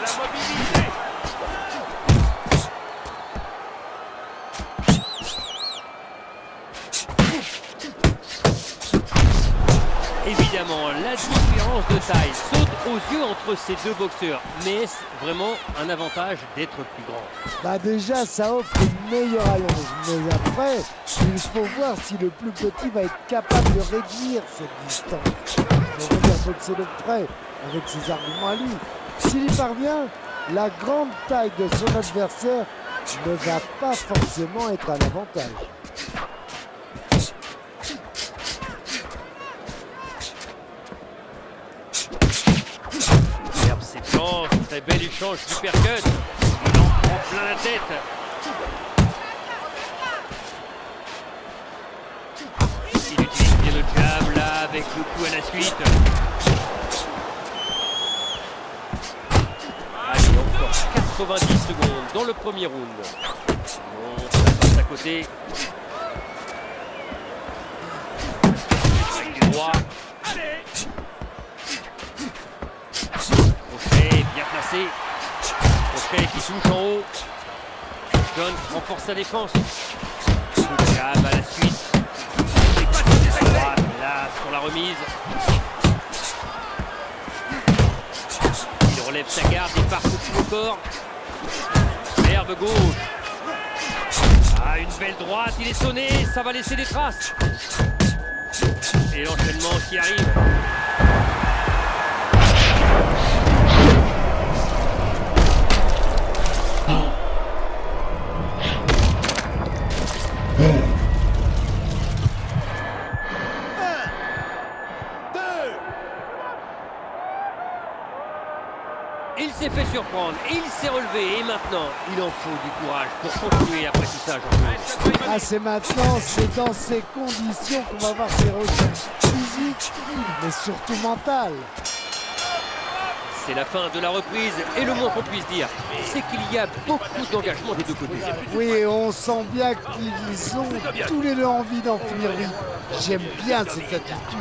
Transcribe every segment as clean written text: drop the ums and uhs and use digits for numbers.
la mobilité. Évidemment, la différence de taille saute aux yeux entre ces deux boxeurs, mais est-ce vraiment un avantage d'être plus grand? Bah déjà, ça offre une meilleure allonge. Mais après, il faut voir si le plus petit va être capable de réduire cette distance. Il faut bien boxer de près avec ses arguments à lui. S'il y parvient, la grande taille de son adversaire ne va pas forcément être un avantage. Superbe séquence, très bel échange d'uppercut. Il en prend plein la tête. Il utilise bien le jab là avec le coup à la suite. Allez, encore 90 secondes dans le premier round. Bon, ça passe à côté. Avec du droit. Crochet bien placé. Crochet qui touche en haut. Jones renforce sa défense. Le jab à la suite. Droite là sur la remise. Il relève sa garde et part tout au corps. Superbe gauche. Ah, une belle droite, il est sonné, ça va laisser des traces. Et l'enchaînement qui arrive. Il s'est fait surprendre, il s'est relevé et maintenant, il en faut du courage pour continuer après tout ça, Jean-Claude. Ah, c'est maintenant, c'est dans ces conditions qu'on va voir ses ressources physiques, mais surtout mentales. C'est la fin de la reprise et le moins qu'on puisse dire, c'est qu'il y a beaucoup d'engagement des deux côtés. Oui, on sent bien qu'ils ont tous les deux envie d'en finir vite. J'aime bien cette attitude.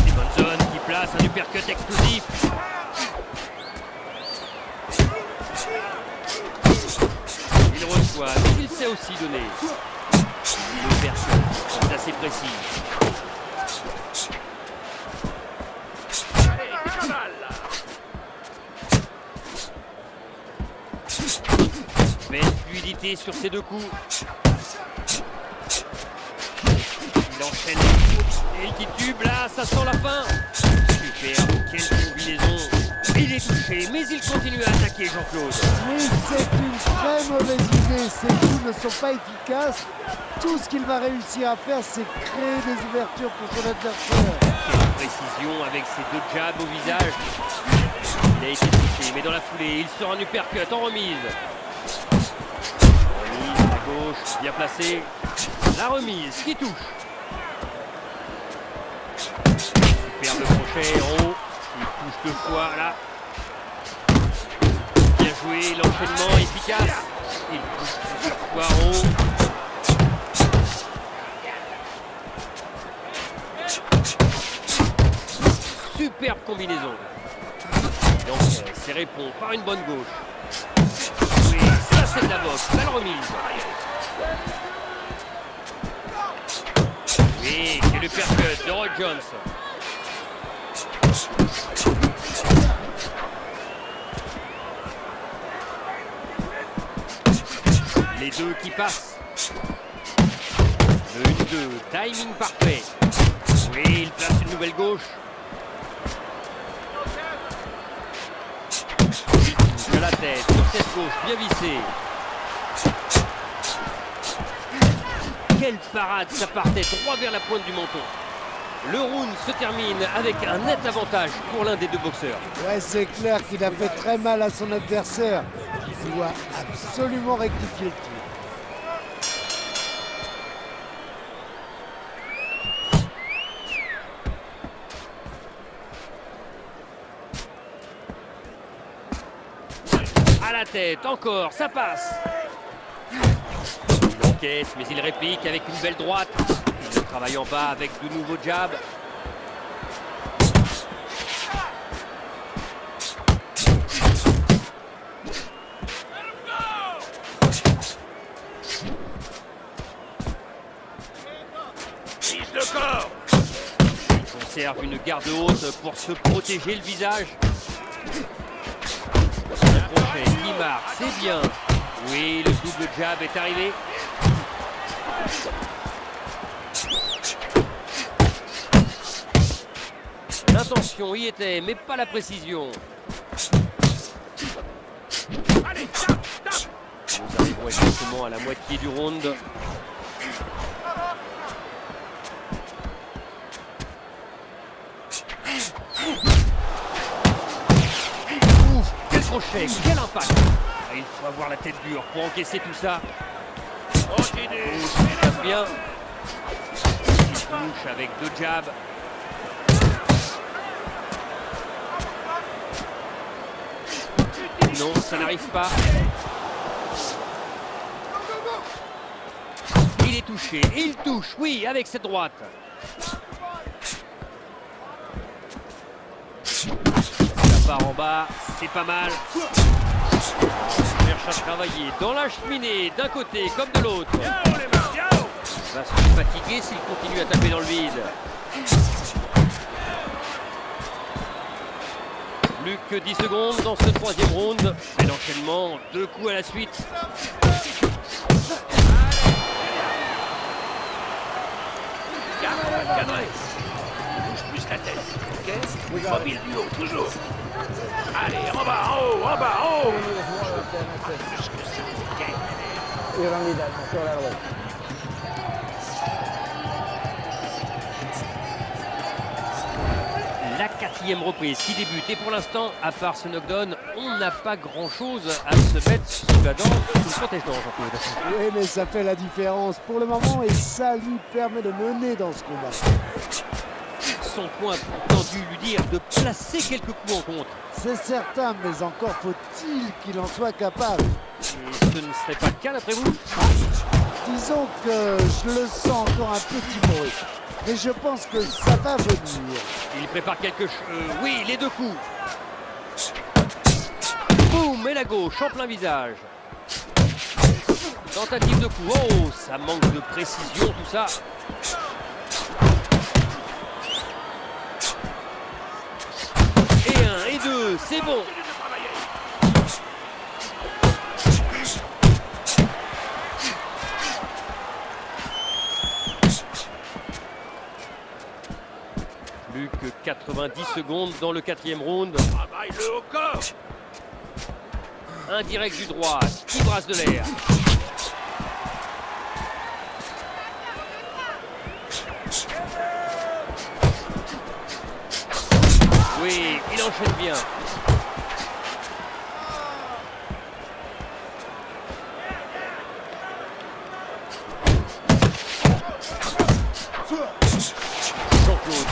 Simonson qui place un uppercut explosif. Il reçoit, mais il sait aussi donner. L'uppercut est assez précis. Belle fluidité sur ces deux coups. Il enchaîne et il titube, là, ça sent la fin. Super, quelle combinaison. Il est touché, mais il continue à attaquer Jean-Claude. Oui, c'est une très mauvaise idée. Ces coups ne sont pas efficaces. Tout ce qu'il va réussir à faire, c'est créer des ouvertures pour son adversaire. Quelle précision avec ses deux jabs au visage. Il a été touché, mais dans la foulée, il sort un uppercut en remise. Remise à gauche, bien placée. La remise qui touche. Superbe crochet en haut. Il touche deux fois là. Bien joué, l'enchaînement efficace. Il touche plusieurs fois en haut. Superbe combinaison. Donc c'est répond par une bonne gauche. Oui, ça c'est de la boxe. Belle remise. Oui, c'est le percut de Roy Jones. Les deux qui passent. Le 1-2, timing parfait. Oui, il place une nouvelle gauche. De la tête sur cette gauche bien vissée. Quelle parade, ça partait droit vers la pointe du menton. Le round se termine avec un net avantage pour l'un des deux boxeurs. Ouais, c'est clair qu'il a fait très mal à son adversaire. Il doit absolument rectifier le tir. À la tête, encore, ça passe. Il encaisse, mais il réplique avec une belle droite. Il travaille en bas avec de nouveaux jabs. Il conserve une garde haute pour se protéger le visage. Un crochet qui marque, c'est bien. Oui, le double jab est arrivé. L'intention y était, mais pas la précision. Nous arrivons exactement à la moitié du round. Ouf, quel crochet, quel impact. Il faut avoir la tête dure pour encaisser tout ça. Il passe bien. Il touche avec deux jabs. Non, ça n'arrive pas. Il est touché. Il touche, oui, avec cette droite. Ça part en bas, c'est pas mal. Il cherche à travailler dans la cheminée, d'un côté comme de l'autre. Il va se fatiguer s'il continue à taper dans le vide. Plus que 10 secondes dans ce troisième round. Et l'enchaînement, 2 coups à la suite. Bouge plus la tête, ok? Mobile du haut, toujours. Allez, en bas, en haut, en bas, en haut. Plus que ça, ok? La quatrième reprise qui débute. Et pour l'instant, à part ce knockdown, on n'a pas grand-chose à se mettre sous la dent, sous le protège-dents, Jean-Claude. Oui, mais ça fait la différence pour le moment et ça lui permet de mener dans ce combat. Son point tendu lui dire de placer quelques coups en contre. C'est certain, mais encore faut-il qu'il en soit capable. Et ce ne serait pas le cas d'après vous? Disons que je le sens encore un peu timoré. Mais je pense que ça va venir. Il prépare quelque chose. Oui, les 2 coups. Boum, et la gauche en plein visage. Tentative de coup. Oh, ça manque de précision tout ça. Et 1 et 2, c'est bon. Plus que 90 secondes dans le quatrième round. Travaille-le au corps. Un direct du droit qui brasse de l'air. Oui, il enchaîne bien. Jean-Claude.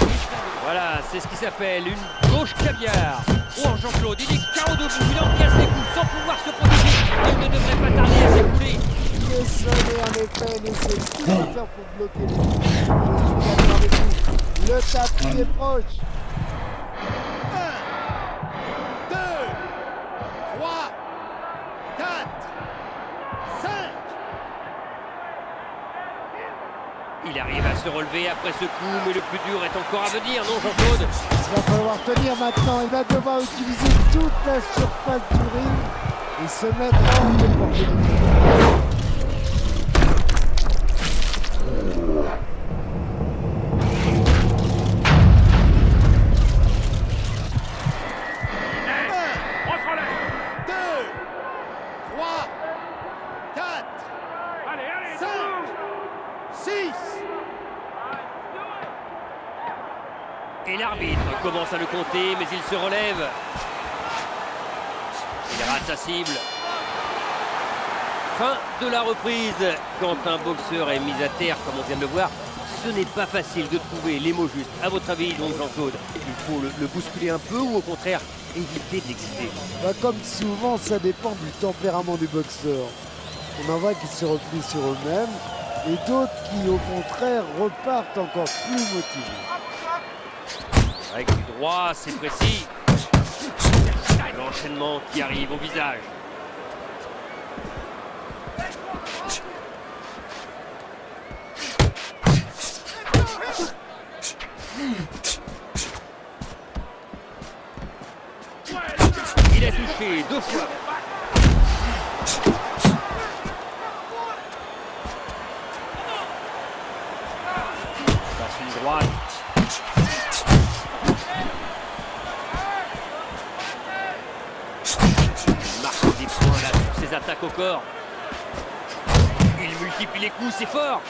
Voilà, c'est ce qui s'appelle une gauche caviar. Oh, Jean-Claude, il est KO debout, il encaisse les coups sans pouvoir se protéger. Il ne devrait pas tarder à s'écouler. Il est sonné en effet, mais c'est ce qu'il faut faire pour bloquer les coups. Je suis d'accord avec vous. Le tapis est proche. 1, 2, 3, 4, 5. Il arrive à se relever après ce coup, mais le plus dur est encore à venir, non Jean-Claude? Il va falloir tenir maintenant. Il va devoir utiliser toute la surface du ring et se mettre hors de portée. Et l'arbitre commence à le compter, mais il se relève. Il rate sa cible. Fin de la reprise. Quand un boxeur est mis à terre, comme on vient de le voir, ce n'est pas facile de trouver les mots justes. À votre avis, donc, Jean-Claude, il faut le bousculer un peu ou au contraire, éviter de l'exciter? Comme souvent, ça dépend du tempérament du boxeur. On en voit qui se replient sur eux-mêmes et d'autres qui, au contraire, repartent encore plus motivés. Avec du droit, c'est précis. L'enchaînement qui arrive au visage. Il a touché 2 fois. Passe une droite. Il marque des points là sur ses attaques au corps. Il multiplie les coups, c'est fort.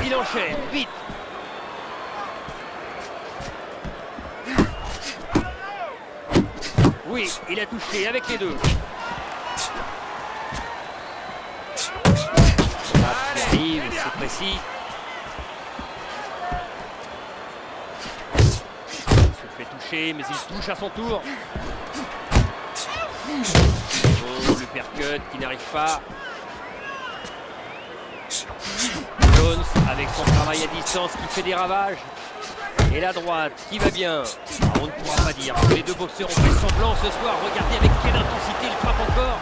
Il enchaîne, vite. Oui, il a touché avec les deux. Il arrive, c'est précis. Il se fait toucher, mais il touche à son tour. Oh, le percut qui n'arrive pas. Jones avec son travail à distance qui fait des ravages. Et la droite qui va bien. On ne pourra pas dire que les deux boxeurs ont fait semblant ce soir. Regardez avec quelle intensité il frappe encore.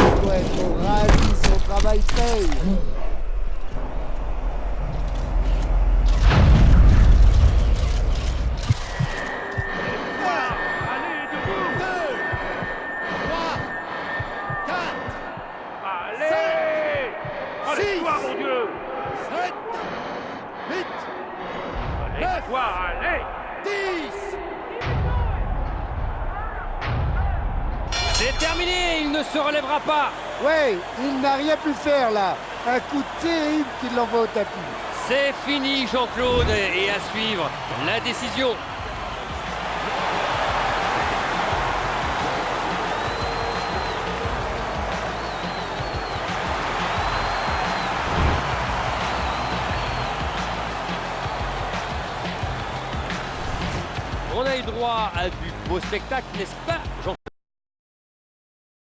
Il doit être ravi, son travail paye. Allez, debout. 2, 3, 4. Allez. Allez, toi, mon Dieu. 7, 8. Allez, toi, allez. 10. C'est terminé, il ne se relèvera pas. Ouais, il n'a rien pu faire là. Un coup terrible qui l'envoie au tapis. C'est fini Jean-Claude et à suivre la décision. On a eu droit à du beau spectacle, n'est-ce pas Jean-Claude ?